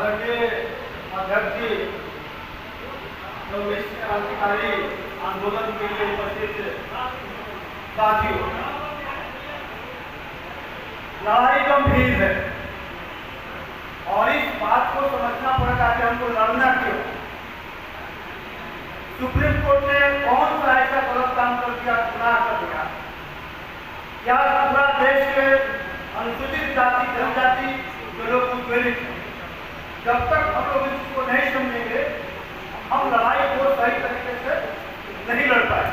आदरणीय अध्यक्ष जी, जो इस क्रांतिकारी आंदोलन के लिए उपस्थित साथियों, लड़ाई गंभीर है और इस बात को समझना पड़ेगा कि हमको लड़ना क्यों। सुप्रीम कोर्ट ने कौन सा ऐसा गलत काम कर दिया, गुनाह कर दिया? क्या पूरा देश के अनुसूचित जाति जनजाति के लोग उत्पीड़ित हैं? जब तक हम लोग इसको नहीं समझेंगे हम लड़ाई को सही तरीके से नहीं लड़ पाए।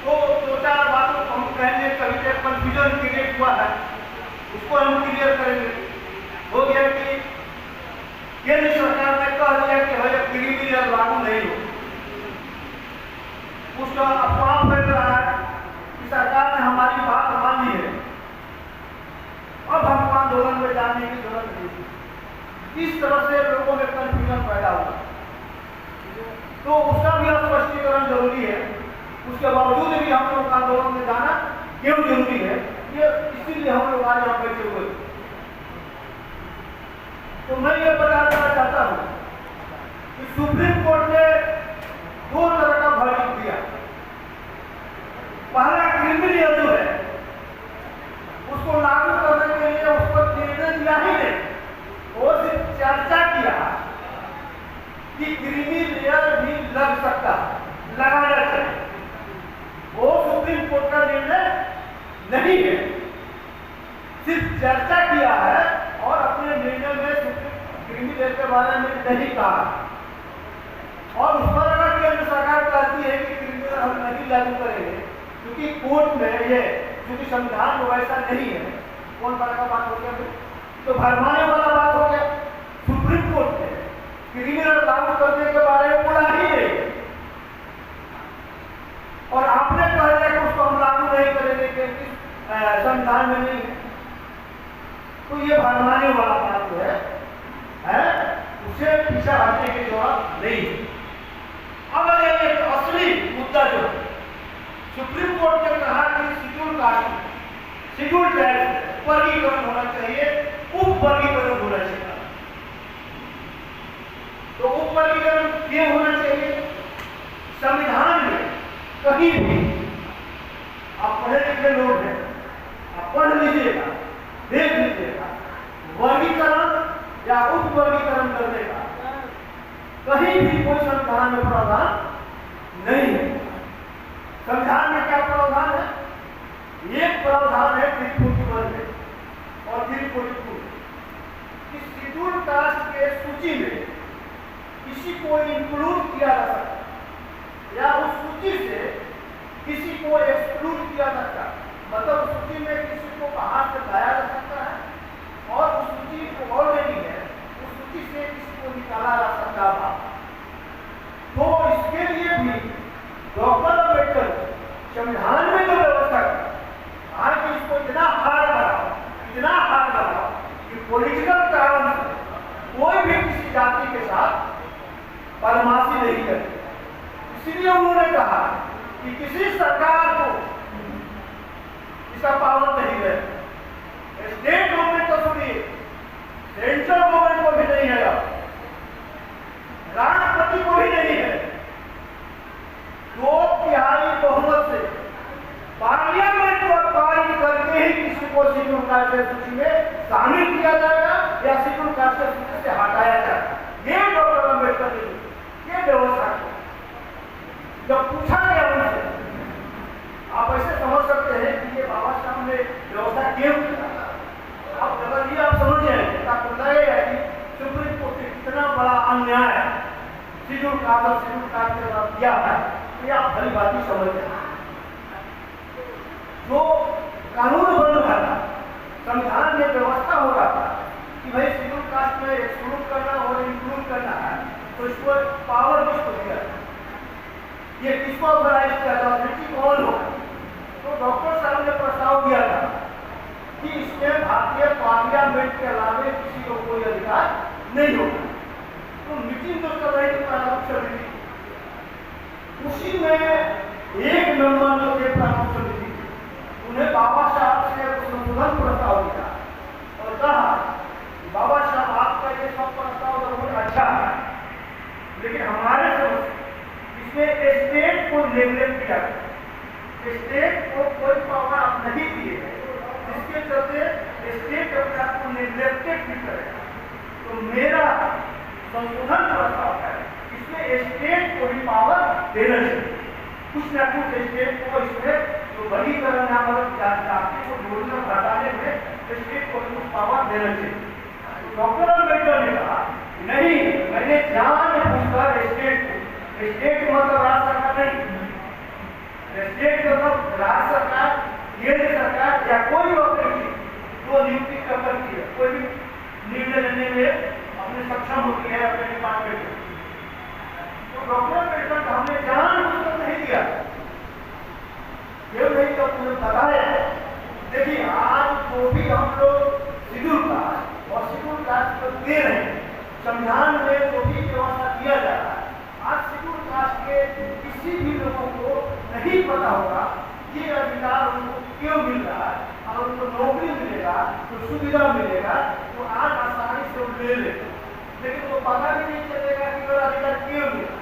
तो दो चार बातों को हम कहेंगे, कभी एक कंफ्यूजन क्रिएट हुआ है उसको हम क्लियर करेंगे। हो गया कि केंद्र सरकार ने कह दिया कि भाई क्रीमी लेयर लागू नहीं हो, उसका अफवाह फैल रहा है कि सरकार ने हमारी बात मान ली है, अब हमको आंदोलन में जाने की जरूरत नहीं। इस तरह से लोगों में कंफ्यूजन पैदा हुआ, तो उसका भी स्पष्टीकरण जरूरी है। उसके बावजूद भी हम लोग आंदोलन में जाना क्यों जरूरी है, ये इसीलिए हम लोग आज यहाँ बैठे हुए। तो मैं ये बता देना चाहता हूँ कि सुप्रीम कोर्ट ने दो तरह का वर्डिक्ट दिया। पहला क्रीमी लेयर जो है उसको लागू करने के लिए उस पर निर्णय दिया ही नहीं, वो सिर्फ चर्चा किया कि क्रीमी लेयर भी लग सकता, लगाना चाहिए। वो सुप्रीम कोर्ट का निर्णय नहीं है, सिर्फ चर्चा किया है और अपने निर्णय में क्रीमी लेयर के बारे में नहीं कहा। और उस पर अगर केंद्र सरकार कहती है कि क्रीमी लेयर हम नहीं लागू करेंगे क्योंकि कोर्ट में ये, क्योंकि संविधान में वैसा नहीं है, कौन बड़ा का बात हो गया? तो भरमाने वाला बात हो गया। सुप्रीम कोर्ट ने क्रीमी लेयर लागू करने के बारे में बोला ही नहीं और आपने कह दिया कि उसको हम लागू नहीं करेंगे क्योंकि संविधान में नहीं है। तो ये भरमाने वाला बात जो है उसे पीछे हटने की जरूरत नहीं। अब एक असली मुद्दा जो है, सुप्रीम कोर्ट ने कहा कि शेड्यूल कास्ट, शेड्यूल ट्राइब वर्गीकरण होना चाहिए, उप वर्गीकरण होना चाहिए। तो उप वर्गीकरण क्यों होना चाहिए? संविधान में कहीं भी आप पढ़े लिखे लोग हैं, आप पढ़ लीजिएगा, देख लीजिएगा, वर्गीकरण या उप वर्गीकरण करने का कहीं भी कोई संविधान में प्रावधान नहीं है। संविधान में क्या प्रावधान है? एक प्रावधान है 341 में और 342 कि शेड्यूल कास्ट के सूची में किसी को इंक्लूड किया जा सकता या उस सूची से किसी को एक्सक्लूड किया जा सकता, मतलब उस सूची में किसी को बाहर से लाया जा सकता है और उस सूची को ऑलरेडी है, उस सूची से किसी को निकाला जा सकता था। तो इसके लिए भी डॉक्टर अम्बेडकर संविधान में जो व्यवस्था कहा कि इसको इतना हार्ड बनाओ कि पॉलिटिकल कारण से कोई भी किसी जाति के साथ बदमाशी नहीं करे। इसीलिए उन्होंने कहा कि किसी सरकार को इसका पालन नहीं है, स्टेट गवर्नमेंट को सुनिए, सेंट्रल गवर्नमेंट को भी नहीं है, राष्ट्रपति को भी नहीं है। 2/3 बहुमत से पार्लियामेंट को पारित करके ही किसी को शेड्यूल कास्ट की सूची में शामिल किया जाएगा या शेड्यूल कास्ट की सूची से हटाया जाएगा। ये डॉक्टर अम्बेडकर ने ये व्यवस्था की। जब पूछा गया उनसे, आप ऐसे समझ सकते हैं कि ये बाबा साहब ने व्यवस्था क्यों किया। अब अगर ये आप समझ जाएंगे तो आपको लगेगा कि सुप्रीम कोर्ट ने कितना बड़ा अन्याय शेड्यूल कास्ट के साथ किया है। ये आप भली बात ही समझ जाए। जो कानून बन रहा था, संविधान में व्यवस्था हो रहा था कि भाई शेड्यूल कास्ट में एक्सक्लूड करना और इंक्लूड करना है, तो इसको पावर किसको दिया, ये किसको ऑर्गेनाइज किया था, अथॉरिटी कौन हो। तो डॉक्टर साहब ने प्रस्ताव दिया था कि इसमें भारतीय पार्लियामेंट के अलावे किसी को कोई अधिकार नहीं होगा। तो मीटिंग जो कर रही थी प्रारूप समिति, उसी में एक मेंबर जो थे प्रारूप समिति, उन्हें बाबा साहब से संशोधन प्रस्ताव दिया और कहा बाबा साहब इसमें स्टेट को नेगलेक्ट किया गया, स्टेट को कोई पावर आप नहीं दिए हैं, जिसके चलते स्टेट अपने आप को नेगलेक्टेड भी करेगा। तो मेरा संशोधन प्रस्ताव है, इसमें स्टेट को भी पावर देना चाहिए, कुछ न कुछ स्टेट को इसमें जो वर्गीकरण जाति को जोड़ने घटाने में स्टेट को कुछ पावर देना चाहिए। डॉक्टर अम्बेडकर ने कहा नहीं, मैंने जानबूझकर स्टेट मतलब राज्य सरकार नहीं, स्टेट मतलब राज्य सरकार, केंद्र सरकार या कोई भी व्यक्ति जो नियुक्ति करती है, कोई भी निर्णय लेने में अपने सक्षम होती है अपने डिपार्टमेंट में। तो डॉक्टर अम्बेडकर का हमने जानबूझकर नहीं दिया, ये नहीं तो तुम्हें बताया। देखिए आज जो भी हम लोग शेड्यूल कास्ट और शेड्यूल कास्ट को दे रहे हैं, संविधान में जो भी व्यवस्था दिया जा रहा है, आज शेड्यूल कास्ट के किसी भी लोगों को नहीं पता होगा ये अधिकार उनको क्यों मिल रहा है, और उनको नौकरी मिलेगा तो सुविधा मिलेगा तो आज आसानी से वो ले लेगा, लेकिन वो पता भी नहीं चलेगा कि वो अधिकार क्यों मिला,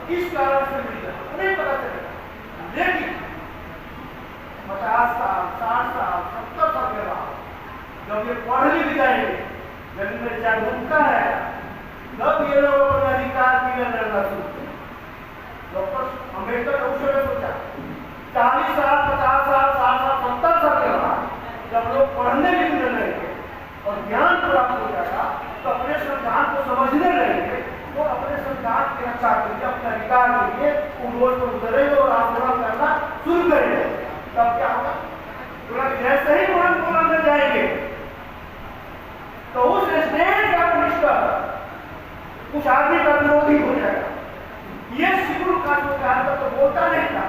किस कारण से मिल रहा है, नहीं पता चलेगा। लेकिन 50 साल 60 साल 70 साल के बाद जब ये पढ़ लिख जाएंगे, जब इनमें जागरूकता है, तब ये लोग अपने अधिकार के लिए लड़ना शुरू करें। डॉक्टर अम्बेडकर ने उस समय सोचा 40 साल 50 साल 60 साल 70 साल के बाद जब लोग पढ़ने लिखने लगेंगे और ज्ञान प्राप्त हो जाएगा तो अपने संविधान को समझने लगेंगे, वो अपने संविधान की रक्षा के लिए, अपने अधिकार के लिए रोड पर उतरेंगे और आंदोलन करना शुरू करेंगे। तब क्या होगा, जैसे ही आंदोलन में जाएंगे तो उस स्टेट का मिनिस्टर उस आदमी का विरोधी हो जाएगा। ये शेड्यूल कास्ट को कहा तो बोलता नहीं था,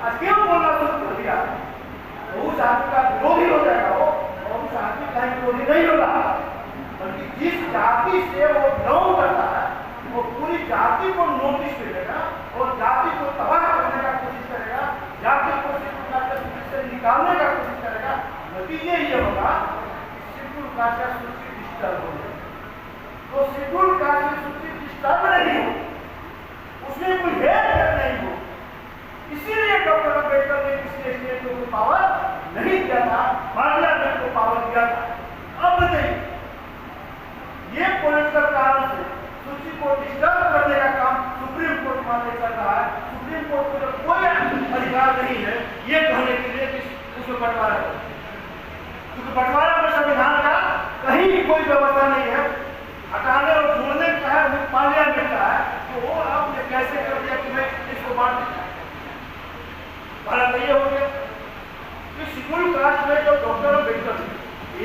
आज क्यों बोलना शुरू कर दिया, तो उस आदमी का विरोधी हो जाएगा वो, और उस आदमी का विरोधी नहीं होगा, बल्कि जिस जाति से वो बिलोंग करता है वो पूरी जाति को नोटिस मिलेगा और जाति को तबाह करने का कोशिश करेगा, जाति को से निकालने का कोशिश करेगा। नतीजे ये होगा शेड्यूल कास्ट का सूची डिस्टर्ब हो जाएगा। तो शेड्यूल कास्ट की सूची डिस्टर्ब नहीं हो, उसमें कोई हेरफेर नहीं हो, इसीलिए डॉक्टर अम्बेडकर ने किसी स्टेट को पावर नहीं दिया था, पार्लियामेंट को पावर दिया था। अब बताइए ये पॉलिटिकल कारण से सूची को डिस्टर्ब करने का काम सुप्रीम कोर्ट माने कर रहा है। सुप्रीम कोर्ट को जब कोई अधिकार नहीं है ये कहने के लिए कि उसमें बंटवारा है, क्योंकि बंटवारा में संविधान का कहीं कोई व्यवस्था नहीं है, हटाने और जोड़ने का है, पार्लियामेंट का है, तो वो आपने कैसे कर दिया कि मैं इसको बांट देता। ये हो गया कि शेड्यूल कास्ट में जो डॉक्टर अम्बेडकर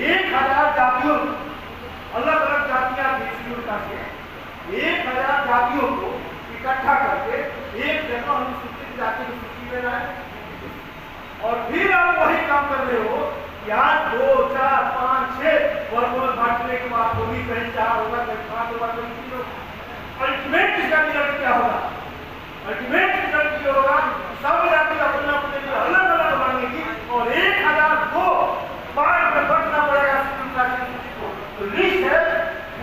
1000 जातियों, अलग अलग जातियां थी शेड्यूल कास्ट में, 1000 जातियों को इकट्ठा करके एक जगह अनुसूचित जाति की सूची में लाए, और फिर आप वही काम कर रहे हो कि आज 2 4 5 6 वर्गों में बांटने के बाद होगी, कहीं 4 होगा, कहीं 5 होगा, कहीं 3 होगा। अल्टीमेट इसका रिजल्ट क्या होगा, अल्टीमेट रिजल्ट ये होगा सब जाति अपने अपने लिए अलग अलग मांगेगी और 1002 पार्ट में बंटना पड़ेगा शेड्यूल कास्ट की सूची को। तो लिस्ट है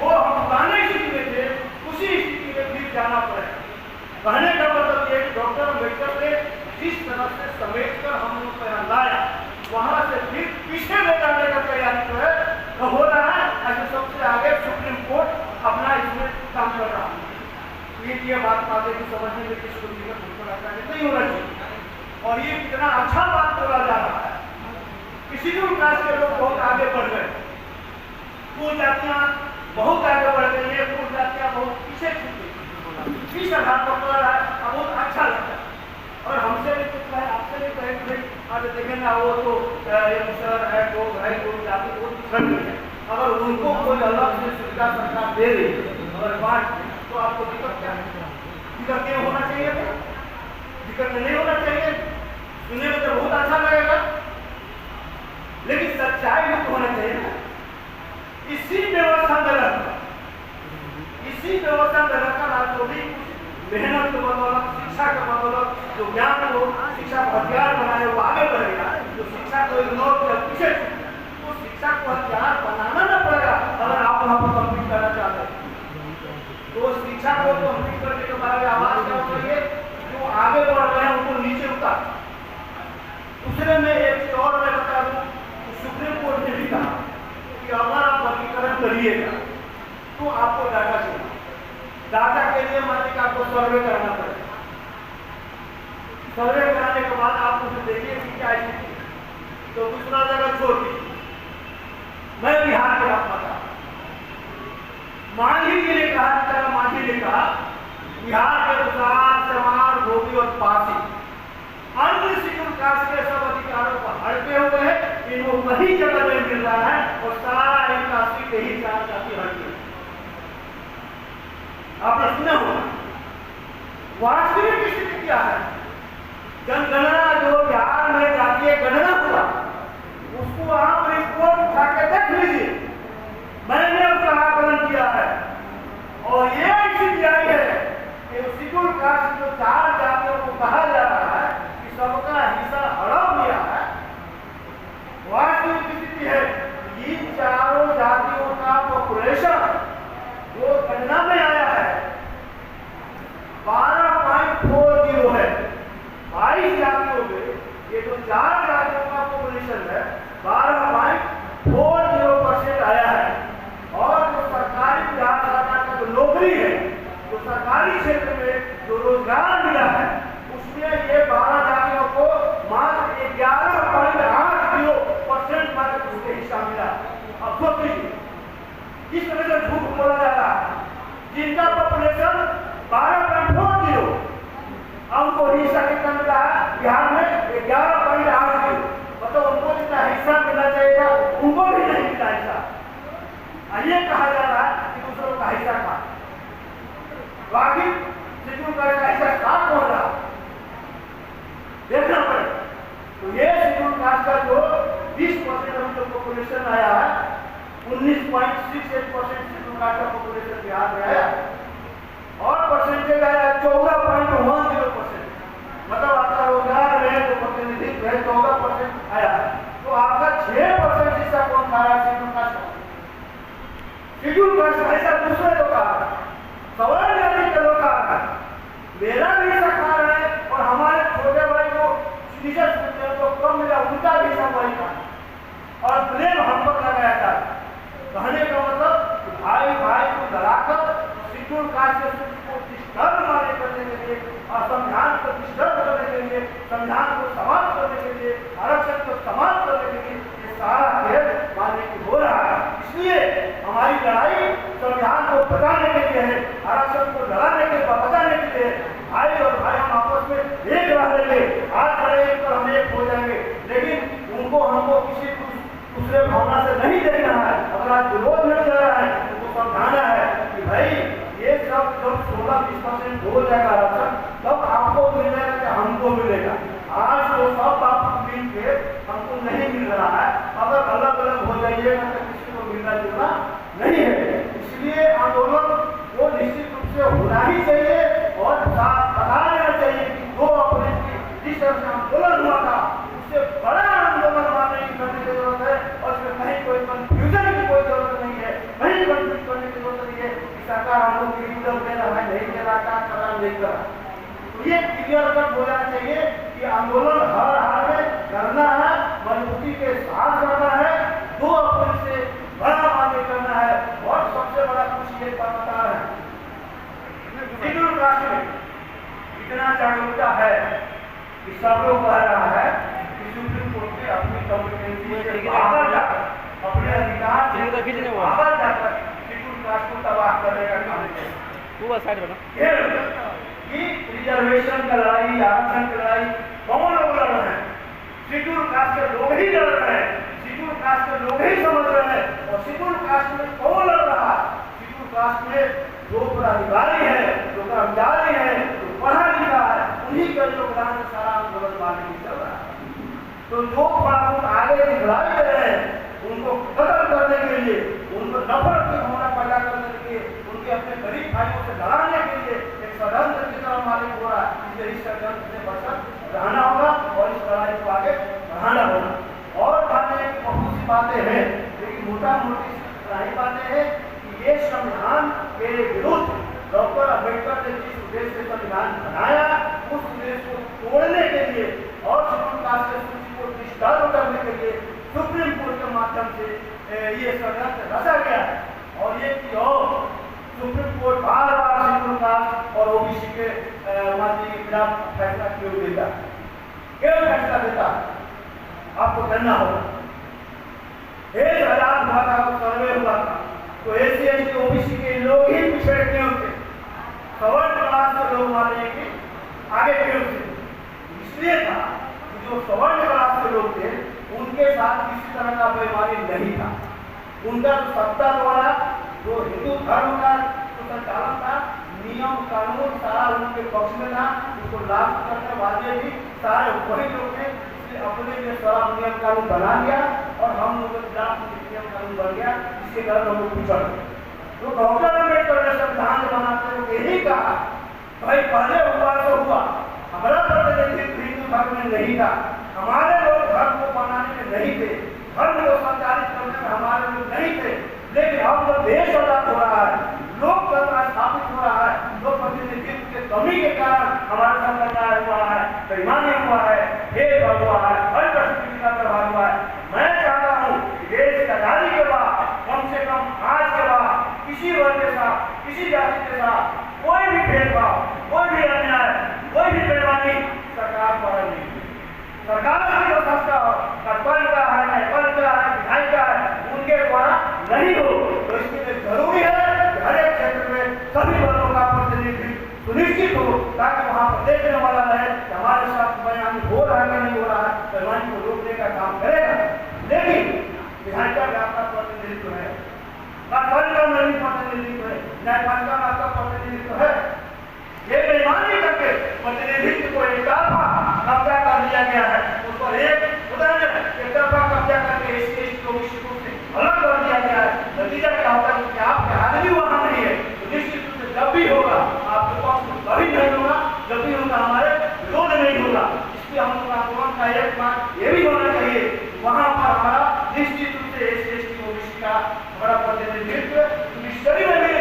वो हम पुराने स्थिति में थे उसी स्थिति में फिर जाना पड़ेगा। कहने का मतलब ये डॉक्टर अम्बेडकर ने जिस तरह से समेट कर हम लोग पर लाया, वहां से फिर पीछे ले जाने का तैयारी जो है वो हो रहा है। ऐसे सबसे आगे सुप्रीम कोर्ट अपना इसमें काम कर रहा है। ये बात बातें की समझने में किसको नहीं होना चाहिए, और ये कितना अच्छा बात बोला जा रहा है कि शेड्यूल कास्ट के लोग बहुत आगे बढ़ गए, कुछ जातियां बहुत आगे बढ़ गई है, कुछ जातियां बहुत पीछे छूट गई। इस आधार पर बोल रहा है बहुत अच्छा लगता है, और हमसे भी कुछ है, आपसे भी कहे कि भाई आज देखें ना वो तो सर है, लोग है, कोई जाति को छड़ गई है, अगर उनको कोई अलग से सुविधा सरकार दे रही है अगर बांट तो आपको दिक्कत क्या है, दिक्कत नहीं होना चाहिए, दिक्कत नहीं होना चाहिए, सुनने में तो बहुत अच्छा लगेगा, लेकिन सच्चाई में तो होना चाहिए ना। इसी व्यवस्था में रहकर आज जो भी मेहनत के बदौलत, शिक्षा के बदौलत जो ज्ञान को शिक्षा को हथियार बनाए वो आगे बढ़ेगा, जो शिक्षा को इग्नोर किया पीछे, तो शिक्षा को हथियार बनाना ना पड़ेगा। अगर आप वहां पर कंप्लीट करना चाहते हैं तो शिक्षा को कंप्लीट करने के बाद आवाज क्या हो रही है, जो दूसरे में एक चीज और मैं बता दूं, सुप्रीम कोर्ट ने भी कहा कि अगर आप वर्गीकरण करिएगा तो आपको डाटा चाहिए। डाटा के लिए मानिए कि आपको सर्वे कराना पड़ेगा। सर्वे कराने के बाद आप उसे देखिए कि क्या स्थिति है, तो दूसरा जगह छोड़ दीजिए। मैं बिहार के आपका था, मांझी जी ने कहा, तरह मांझी ने कहा बिहार के गुजरात, चमार, धोबी और पासी अन्य शेड्यूल कास्ट के सब अधिकारों को हड़पे हुए हैं, इनको वही जगह में मिल रहा है और सारा इनका सीट यही चार जाति हड़पे। आपने सुना होगा वास्तविक स्थिति क्या है। जनगणना जो बिहार में जातीय गणना हुआ उसको आप रिपोर्ट उठा के देख लीजिए, मैंने उसका आकलन किया है और ये स्थिति आई है कि शेड्यूल कास्ट जो चार जातियों को कहा जा रहा है कि सबका हिस्सा हड़प लिया है। वास्तविक स्थिति है इन चारों जातियों का पॉपुलेशन जो गणना में आया है 12.40 है। 22 जातियों में ये जो चार जातियों का पॉपुलेशन है 12.40% आया है। और जो सरकारी बिहार सरकार का जो नौकरी है, जो सरकारी क्षेत्र में जो रोजगार मिला है, उसमें ये 12 जातियों को मात्र 11.8% मात्र उसके हिस्सा मिला। अब सोचिए किस तरह से झूठ बोला जा रहा है। जिनका पॉपुलेशन 12.40 उनको हिस्सा कितना मिला है बिहार में 11.8, मतलब उनको जितना हिस्सा मिलना चाहिए था उनको भी नहीं मिला हिस्सा। ये कहा जा रहा है कि दूसरों का हिस्सा था, बाकी शेड्यूल कास्ट का हिस्सा कहाँ पहुंच रहा देखना पड़े। तो ये शेड्यूल कास्ट का जो 20% जो पॉपुलेशन आया है 19.68% शेड्यूल कास्ट का पॉपुलेशन बिहार में आया और परसेंटेज आया 14.10%, मतलब आपका रोजगार में जो प्रतिनिधित्व है 14% आया। तो आपका 6% हिस्सा कौन खा रहा है शेड्यूल कास्ट का। शेड्यूल कास्ट का हिस्सा दूसरे लोग खा रहा है, सवाल जाति के लोग खा रहा है, मेरा भी हिस्सा खा रहा है और हमारे छोटे भाई को तो कम मिला उनका भी हिस्सा वही खा और ब्लेम हम पर लगाया था। कहने का मतलब भाई भाई को लड़ाकर शेड्यूल कास्ट के को डिस्टर्ब करने के लिए और संविधान को डिस्टर्ब करने के लिए, संविधान को समाप्त करने के लिए, आरक्षण को समाप्त करने के लिए ये सारा खेल मानने की हो रहा है। इसलिए हमारी लड़ाई संविधान को बचाने के लिए है, आरक्षण को लड़ाने के बचाने के लिए। भाई और भाई हम आपस में एक रह लेंगे, आज बड़े एक पर हम एक हो जाएंगे, लेकिन उनको हमको किसी दूसरे भावना से नहीं देखना है। अगर आज विरोध में चल रहा है उनको समझाना है कि भाई ये सब जब 16-20% हो जाएगा आरक्षण तब आपको मिल जाएगा कि हमको मिलेगा। आज तो सब आप मिल के हमको नहीं मिल रहा है, अगर अलग अलग हो जाइएगा तो किसी को मिलना जुलना नहीं है। इसलिए आंदोलन वो निश्चित रूप से होना ही चाहिए और बता देना चाहिए कि 2 अप्रैल की जिस तरह से आंदोलन हुआ था उससे बड़ा आंदोलन करने की जरूरत है और उसमें कहीं कोई कंफ्यूजन की कोई जरूरत नहीं है, कहीं कंफ्यूज करने की जरूरत नहीं है कि सरकार हम लोग रिव्यूजन दे रहा है, नहीं दे रहा, क्या कर रहा नहीं कर रहा। तो ये क्लियर कट हो जाना चाहिए कि आंदोलन हर हाल में करना है, मजबूती के साथ करना है, 2 अप्रैल से बड़ा आगे करना है। और सबसे बड़ा कुछ ये पता है शेड्यूल कास्ट में इतना जागरूकता है कि सब लोग कह रहा है कि सुप्रीम कोर्ट में अपनी कॉम्पिटेंसी से बाहर जाकर अपने अधिकार से बाहर जाकर शेड्यूल कास्ट को तबाह करने का काम पूरा साइड बना कि रिजर्वेशन का लड़ाई, आरक्षण की लड़ाई कौन लोग लड़ रहे हैं? शेड्यूल कास्ट के लोग ही लड़ रहे हैं, शेड्यूल कास्ट के लोग ही समझ रहे हैं। और शेड्यूल कास्ट में कौन लड़ रहा है? शेड्यूल कास्ट में जो पदाधिकारी है, जो कर्मचारी है, जो पढ़ा लिखा है, उन्हीं के योगदान से सारा आंदोलन मारने की चल रहा है। तो जो आगे दिखलाई दे रहे हैं उनको कदर करने के लिए, उनको नफरत की भावना पैदा करने के लिए, उनके अपने गरीब भाइयों से लड़ाने के लिए एक षड्यंत्र की तरह मालिक हो रहा है। इसलिए इस षड्यंत्र से बचकर रहना होगा और इस लड़ाई को आगे बढ़ाना होगा। और बातें बहुत सी बातें हैं, लेकिन मोटा मोटी सारी बातें हैं कि ये संविधान के विरुद्ध डॉक्टर अम्बेडकर ने जिस उद्देश्य से संविधान बनाया उस उद्देश्य को तोड़ने के लिए और शेड्यूल कास्ट की सूची को सुचारू करने के लिए सुप्रीम कोर्ट के माध्यम से ये षड्यंत्र रचा गया है। और ये कि और सुप्रीम कोर्ट बार बार शेड्यूल कास्ट और ओबीसी के मामले के खिलाफ फैसला क्यों देता है, क्यों फैसला देता है, आपको करना होगा। 1000 भागा को सर्वे हुआ था तो एससी एसटी ओबीसी के लोग ही पिछड़े क्यों थे, सवर्ण क्लास के लोग माने कि आगे क्यों थे? इसलिए था कि जो सवर्ण क्लास के लोग थे उनके साथ किसी तरह का बेईमानी नहीं था। उनका जो सत्ता द्वारा जो हिंदू धर्म का जो संचालन था, नियम कानून सारा उनके पक्ष में था, उसको लागू करने वाले भी सारे वही लोग थे। इसलिए अपने लिए सारा नियम कानून बना लिया और हम लोग के खिलाफ नियम कानून बन गया, जिसके कारण हम लोग पिछड़ गए। तो डॉक्टर अम्बेडकर ने संविधान बनाते हुए यही कहा, भाई पहले हुआ तो हुआ, हमारा प्रतिनिधित्व हिंदू धर्म में नहीं था, हमारे लोग धर्म को बनाने में नहीं थे, धर्म को संचालित करने में हमारे लोग नहीं थे। लेकिन अब जब देश आजाद हो रहा है, लोकतंत्र स्थापित हो रहा है, लोक प्रतिनिधित्व के कमी के कारण हमारे साथ अन्याय हुआ है, बेईमानी हुआ है, भेदभाव हुआ है, हर परिस्थिति का प्रभाव हुआ है। मैं चाहता हूँ देश की आजादी के बाद कम से कम आज के बाद किसी वर्ग के साथ, किसी जाति के साथ कोई भी भेदभाव, कोई भी अन्याय, कोई भी बेईमानी सरकार द्वारा नहीं। सरकार की जो संस्था सरपंच का है, न्यायपालिका का है, विधायक का है, उनके द्वारा नहीं हो। तो इसके लिए जरूरी है कि हर एक क्षेत्र में सभी वर्गों का प्रतिनिधित्व सुनिश्चित हो, ताकि वहाँ पर देखने वाला रहे कि हमारे साथ बेईमानी हो रहा है कि नहीं हो रहा है, बेईमानी को रोकने का काम करेगा। लेकिन विधायिका में आपका प्रतिनिधित्व है, सरपंच में भी प्रतिनिधित्व है, न्यायपालिका में आपका प्रतिनिधित्व है। ये बेईमानी करके प्रतिनिधित्व को एक तरफा कब्जा कर लिया गया है, उस पर एक तरफा कब्जा करके एससी एसटी ओबीसी को अलग कर दिया गया है। नतीजा क्या होगा कि आपके आदमी वहां नहीं है, तो निश्चित रूप से जब भी होगा आपके पास कभी नहीं होगा, जब भी होगा हमारे विरोध नहीं होगा। इसलिए हम लोग आंदोलन का एक बात ये भी होना चाहिए, वहां पर हमारा निश्चित रूप से एससी एसटी ओबीसी का हमारा प्रतिनिधित्व मिनिस्ट्री में भी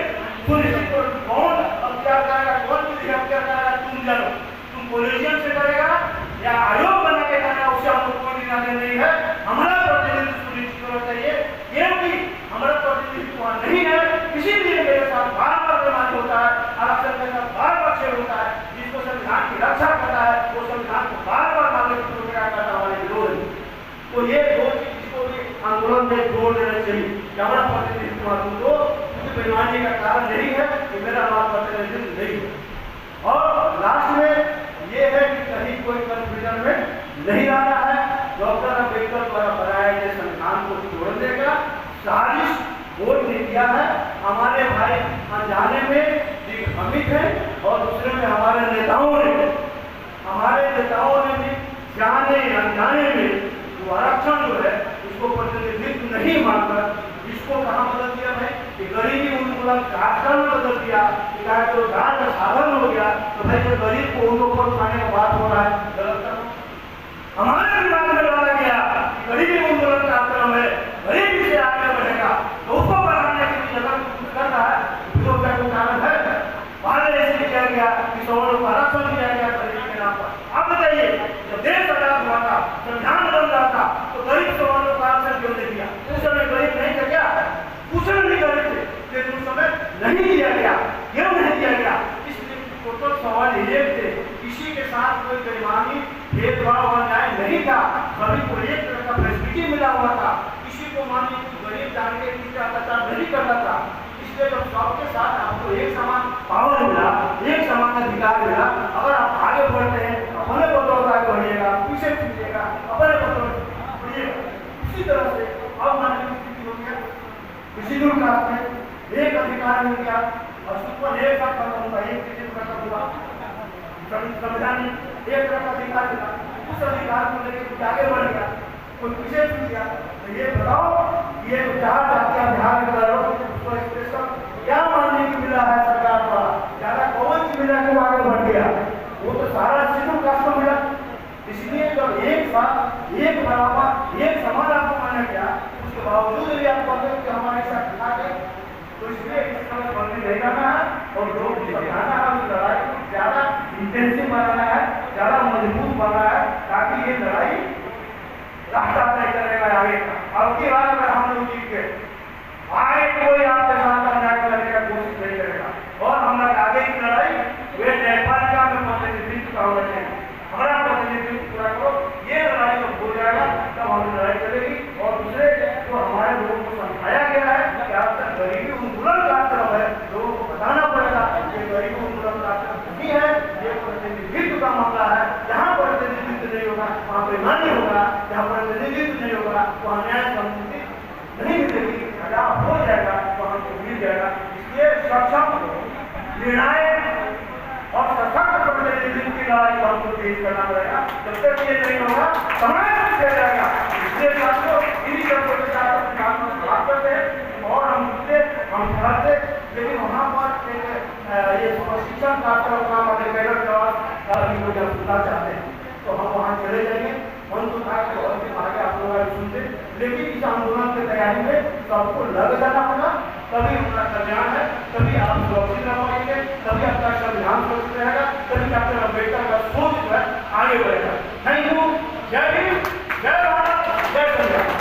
सुनिश्चित। कौन अख्तियार करेगा, कौन विधि अख्तियार करेगा, तुम जानो, तुम पॉलिटिशियन से करेगा या आयोग बना के करेगा, उससे हम लोग कोई लेना नहीं है। हमारा प्रतिनिधित्व सुनिश्चित होना चाहिए, क्योंकि हमारा प्रतिनिधित्व वहां नहीं है। किसी भी मेरे साथ बार बार बेईमानी होता है, आरक्षण के साथ बार बार छेड़ होता है, जिसको संविधान की रक्षा करता है वो संविधान को बार बार मांगे करता हमारे विरोध। तो ये दो चीज इसको भी आंदोलन में जोड़ देना चाहिए कि हमारा प्रतिनिधित्व तुमको बेईमानी का कारण नहीं है कि मेरा हमारा प्रतिनिधित्व नहीं है। और लास्ट में ये है कि कहीं कोई कंफ्यूजन में नहीं आना है। डॉक्टर अम्बेडकर द्वारा बनाए गए संविधान को तोड़ने का साजिश कोई नहीं किया है। हमारे भाई अनजाने में दिग्भ्रमित है और दूसरे में हमारे नेताओं ने भी जाने अनजाने में जो आरक्षण जो है उसको प्रतिनिधित्व नहीं मानकर इसको कहाँ बदल दिया है कि गरीबी उन्मूलन कार्यक्रम में बदल दिया कि जो दान का साधन हो गया, तो भाई जो गरीब को उन लोगों को खाने का बात हो रहा है, गलत। हमारे दिमाग में डाला गया कि गरीबी उन्मूलन कार्यक्रम है, गरीबी से आगे बढ़ेगा, तो उसको बढ़ाने के लिए अगर कुछ कर रहा है तो क्या कोई कारण है? पहले ऐसे किया गया कि सवालों को आरक्षण दिया गया गरीबी के नाम पर। अब बताइए, जब देश आजाद हुआ था, संविधान बदल रहा था, तो गरीब सवालों को आरक्षण क्यों नहीं दिया? उस समय गरीब नहीं था क्या? पूछने नहीं कर रहे थे, लेकिन उस समय नहीं दिया गया। क्यों नहीं दिया गया? इसलिए टोटल सवाल ये थे, किसी के साथ कोई बेईमानी, भेदभाव, अन्याय नहीं था, सभी को एक तरह का फैसिलिटी मिला हुआ था। किसी को मान लीजिए गरीब जान के किसी का अत्याचार नहीं करता था। इसलिए जब सबके साथ आपको एक समान पावर मिला, एक समान अधिकार मिला, अगर आप आगे बढ़ते हैं, अपने बदौलत आगे बढ़िएगा, पीछे पीछेगा, अपने बदौलत बढ़िएगा। इसी तरह से अब मान लीजिए स्थिति हो गया, शेड्यूल कास्ट में एक अधिकार मिल गया और सुपर एक साथ खत्म होगा, एक चीज खत्म होगा। संविधान एक तरह का अधिकार मिला, उस अधिकार को लेकर कुछ आगे बढ़ गया, कोई पीछे छूट गया। तो ये बताओ, ये चार जातियां बिहार में करो, उसको स्पेशल क्या मानने की मिला है सरकार द्वारा, ज्यादा कौन सी मिला क्यों आगे बढ़ गया? वो तो सारा शेड्यूल कास्ट को मिला। इसलिए जब एक साथ, एक बराबर, एक समान आपको माना गया, उसके बावजूद भी आप कहते हैं कि हमारे साथ खा गए, तो इसलिए इस समय बंदी नहीं करना है और लोग समझाना है, उस लड़ाई को ज्यादा इंटेंसिव बनाना है, ज्यादा मजबूत बनाना है, ताकि ये लड़ाई रास्ता तय करेगा आगे का। अब की बार अगर हम लोग जीत गए, आगे कोई आपके साथ अन्याय करने का कोशिश नहीं करेगा। और हम लोग आगे की लड़ाई वे न्यायपालिका में प्रतिनिधित्व का होना चाहिए, हमारा प्रतिनिधित्व पूरा करो, ये लड़ाई जब हो जाएगा तब हम लड़ाई चलेगी। और दूसरे जो हमारे लोगों को समझाया गया है कि आपका गरीबी उन्मूलन कार्यक्रम है, लोगों को बताना पड़ेगा कि गरीबी उन्मूलन कार्यक्रम नहीं है, ये प्रतिनिधित्व का मामला है। जहाँ प्रतिनिधित्व नहीं होगा वहाँ बेईमानी होगा, जहाँ प्रतिनिधित्व नहीं होगा वहाँ न्याय संबंधी नहीं मिलेगी, जहाँ हो जाएगा वहाँ तो मिल जाएगा। इसलिए सक्षम निर्णायक और सशक्त प्रतिनिधित्व की लड़ाई को हमको तेज करना पड़ेगा। जब तक ये नहीं होगा समाज में चल जाएगा। इसलिए साथियों इन्हीं शब्दों के साथ अपने काम को समाप्त करते हैं और हम समझते, लेकिन वहाँ पर ये प्रशिक्षण कार्यक्रम का हमारे कैडर जवाब जब सुनना चाहते हैं तो हम वहाँ चले जाएंगे, मन तो था कि और भी आगे आप लोग सुनते, लेकिन इस आंदोलन की तैयारी में सबको लग जाना होगा, तभी उनका कल्याण है, तभी आप सुरक्षित रह पाएंगे, तभी आपका संविधान सुरक्षित रहेगा, तभी डॉक्टर अम्बेडकर का सोच जो है आगे बढ़ेगा। Thank you. जय हिंद, जय भारत, जय संविधान।